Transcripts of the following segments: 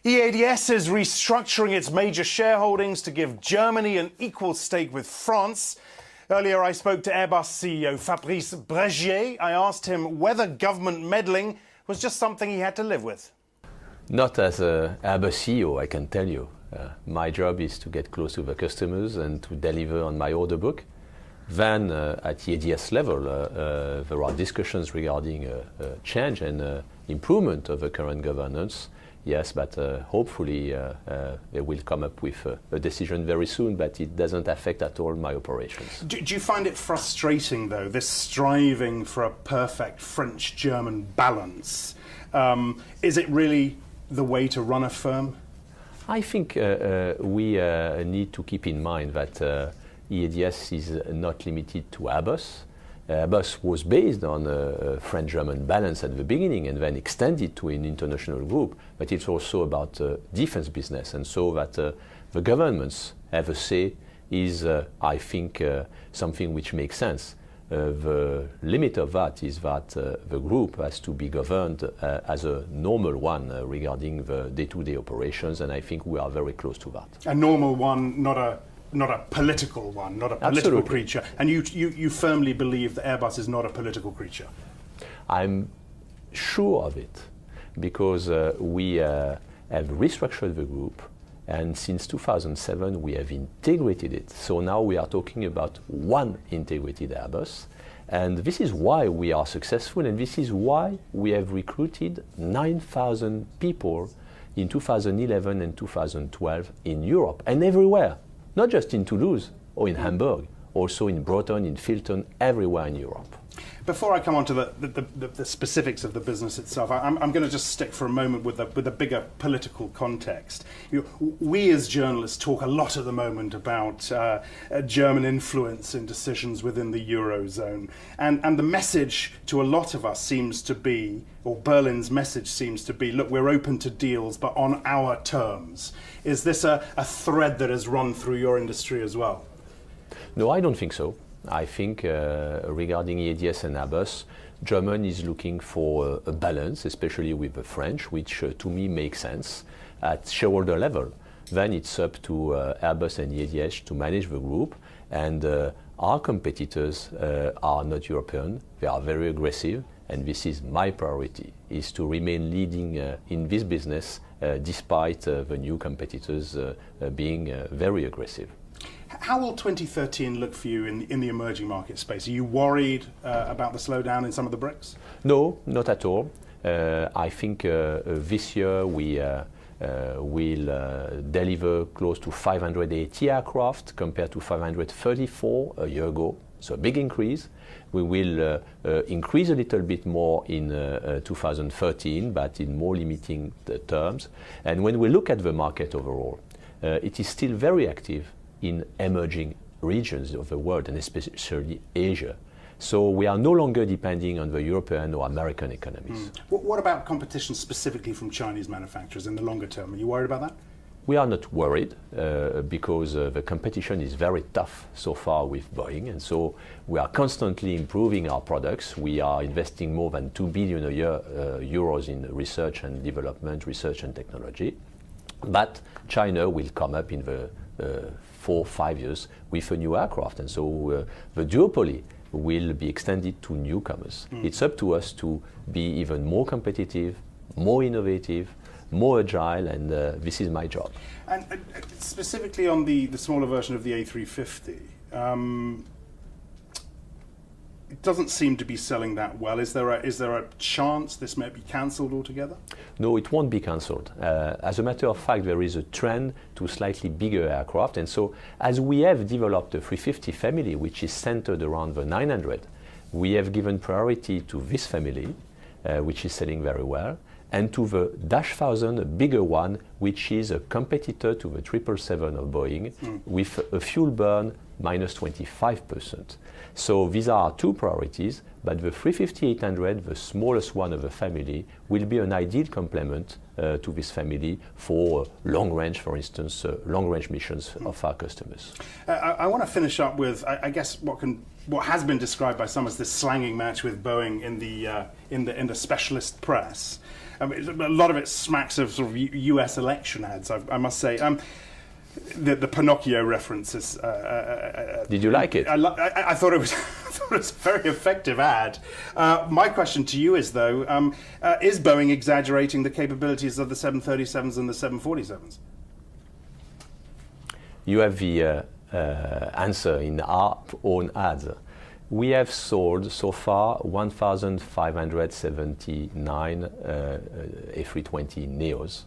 EADS is restructuring its major shareholdings to give Germany an equal stake with France. Earlier, I spoke to Airbus CEO Fabrice Bregier. I asked him whether government meddling was just something he had to live with. Not as an Airbus CEO, I can tell you. My job is to get close to the customers and to deliver on my order book. Then at EADS level, there are discussions regarding change and improvement of the current governance. Yes, but hopefully they will come up with a decision very soon, but it doesn't affect at all my operations. Do you find it frustrating, though, this striving for a perfect French-German balance? Is it really the way to run a firm? I think we need to keep in mind that EADS is not limited to Airbus. Airbus was based on a French-German balance at the beginning and then extended to an international group, but it's also about defense business, and so that the governments have a say is, I think, something which makes sense. The limit of that is that the group has to be governed as a normal one regarding the day-to-day operations, and I think we are very close to that. A normal one, not a political one, not a political Absolutely. creature. And you firmly believe that Airbus is not a political creature? I'm sure of it, because we have restructured the group, and since 2007 we have integrated it. So now we are talking about one integrated Airbus, and this is why we are successful, and this is why we have recruited 9,000 people in 2011 and 2012 in Europe and everywhere. Not just in Toulouse or in Hamburg, also in Breton, in Filton, everywhere in Europe. Before I come on to the specifics of the business itself, I'm going to just stick for a moment with the bigger political context. We as journalists talk a lot at the moment about German influence in decisions within the Eurozone. And the message to a lot of us seems to be, or Berlin's message seems to be, look, we're open to deals, but on our terms. Is this a thread that has run through your industry as well? No, I don't think so. I think regarding EADS and Airbus, Germany is looking for a balance, especially with the French, which to me makes sense at shareholder level. Then it's up to Airbus and EADS to manage the group, and our competitors are not European, they are very aggressive, and this is my priority, is to remain leading in this business despite the new competitors being very aggressive. How will 2013 look for you in the emerging market space? Are you worried about the slowdown in some of the BRICS? No, not at all. I think this year we will deliver close to 580 aircraft compared to 534 a year ago, so a big increase. We will increase a little bit more in 2013, but in more limiting terms. And when we look at the market overall, it is still very active in emerging regions of the world, and especially Asia. So we are no longer depending on the European or American economies. What about competition specifically from Chinese manufacturers in the longer term? Are you worried about that? We are not worried because the competition is very tough so far with Boeing, and so we are constantly improving our products. We are investing more than 2 billion a year euros in research and development, research and technology. But China will come up in the 4 or 5 years with a new aircraft, and so the duopoly will be extended to newcomers. It's up to us to be even more competitive, more innovative, more agile, and this is my job. And specifically on the smaller version of the A350, it doesn't seem to be selling that well. Is there a chance this may be cancelled altogether? No, it won't be cancelled. As a matter of fact, there is a trend to slightly bigger aircraft, and so as we have developed the 350 family, which is centered around the 900, we have given priority to this family, which is selling very well, and to the Dash 1000, a bigger one, which is a competitor to the 777 of Boeing, with a fuel burn minus 25%. So these are our two priorities, but the 350-800, the smallest one of the family, will be an ideal complement to this family for long range, for instance, long range missions of our customers. I want to finish up with, I guess, what has been described by some as this slanging match with Boeing in the specialist press. A lot of it smacks of sort of U.S. election ads, I must say. The Pinocchio references. Did you like it? I thought it was a very effective ad. My question to you is, though, is Boeing exaggerating the capabilities of the 737s and the 747s? You have the answer in our own ads. We have sold so far 1,579 A320 Neos.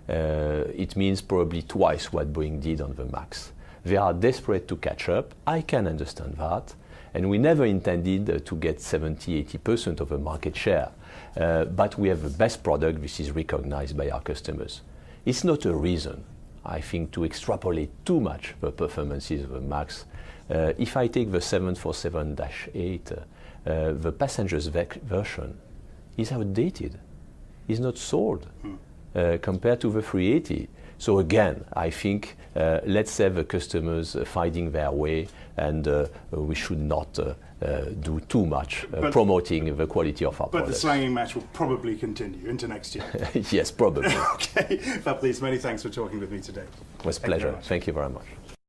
It means probably twice what Boeing did on the MAX. They are desperate to catch up. I can understand that. And we never intended to get 70-80% of the market share. But we have the best product which is recognized by our customers. It's not a reason, I think, to extrapolate too much the performances of the MAX. If I take the 747-8, the passengers version is outdated. It's not sold. Compared to the 380. So again, I think let's have the customers finding their way, and we should not do too much promoting the quality of our products. But the slanging match will probably continue into next year. Yes, probably. Okay, Fabrice, many thanks for talking with me today. It was a pleasure. Thank you very much.